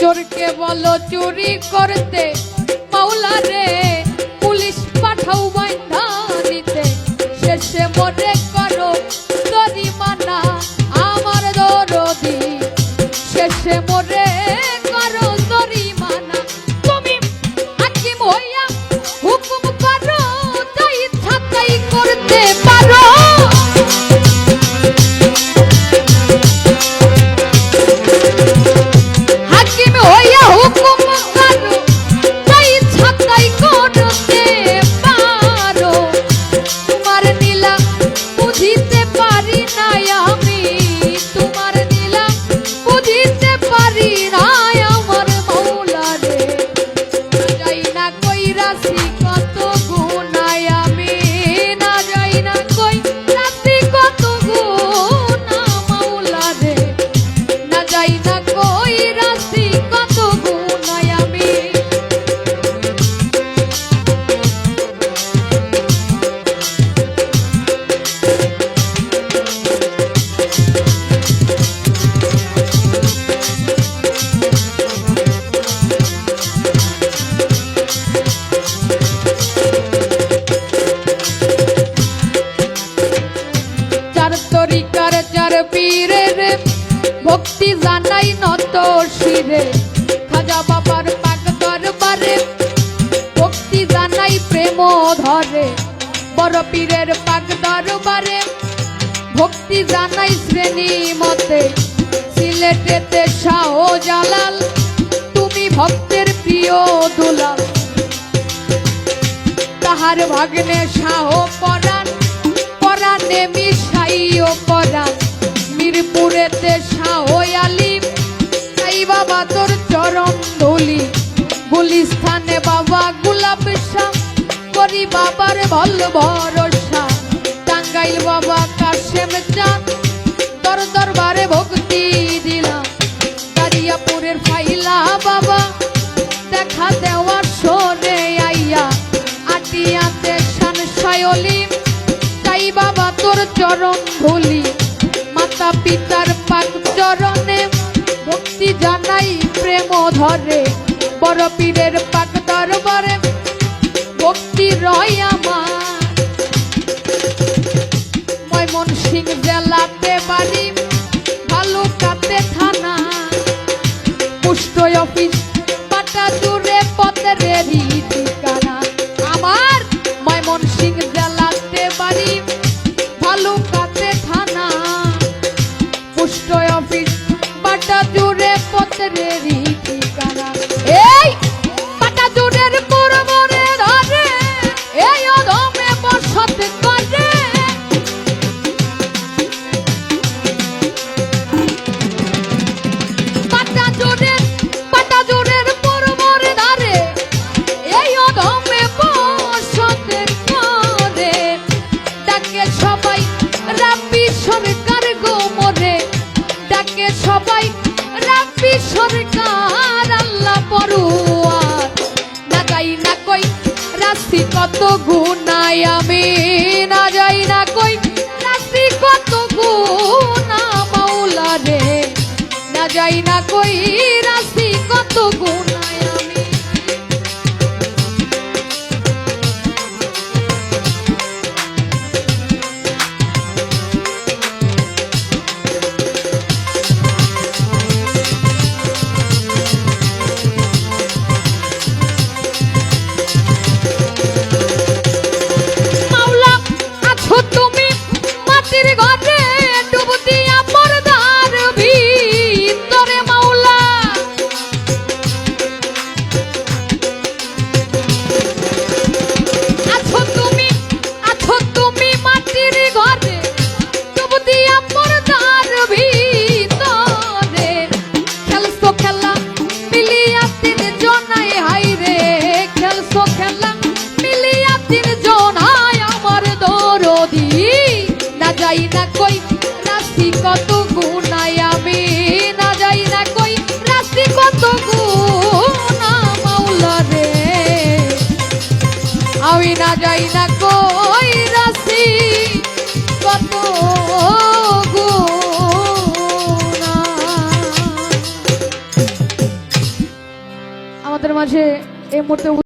চোরকে বলো চুরি করতে মাওলা রে পুলিশ পাঠাও বাইন্ধা নিতে শেষে মরে করো জরিমানা আমার দরদি শেষে মরে করো জরিমানা তুমি হাকিম হইয়া হুকুম করো যা ইচ্ছা তাই করতে পারো পীরের ভক্তি জানাই নত শিরে খাজা বাবার পাক দরবারে ভক্তি জানাই প্রেম ধরে বড় পীরের পাক দরবারে ভক্তি জানাই শ্রেণী মতে সিলেটেতে শাহ জালাল তুমি ভক্তের প্রিয় দুলাল তাহার ভাগ্নে শাহ পরাণ পরাণে মিশাইও পরাণ মিরপুরেতে শাহ আলিম তাই বাবা তোর চরণ ধুলি গুলিস্থানে বাবা গোলাপ শাহ করি বাবার ভল ভরসা টাঙ্গাইল বাবা কাশেম চাঁদ তোর দরবারে ভক্তি দিলাম দারিয়াপুরের ফাইলা বাবা দেখা দেওয়ার সরে আইয়া আটিয়াতে শান শায়লিম তাই বাবা তোর চরণ ধুলি মাতা পিতার পাক চরণে ভক্তি জানাই প্রেম ধরে বড় পীরের পাক দরবারে ভক্তি রয় আমার ময়মনসিংহ জেলাতে বাড়ি ভালুকাতে থানা পোস্ট অফিস পাটা জুড়ে পথের ঠিকানা আমার ময়মনসিংহ জেলাতে বাড়ি ভালুকাতে থানা পোস্ট অফিস পাটা জুড়ে পথের ঠিকানা এই পাটা জুড়ের পুরবরে ধরে এই অধমে বসত করে পাটা জুড়ের পুরবরে ধরে এই অধমে বসত করে ডাকে সবাই রাব্বি সরকার গো মোরে ডাকে সবাই রাব্বি সরকার আল্লাহ পরুয়ার না যাই না কই রাশি কত গুনায় আমি না যাই না কই রাশি কত গুনা মাওলা রে না যাই না কই রাশি কত গুনায় আমি আমাদের মাঝে এই মুহূর্তে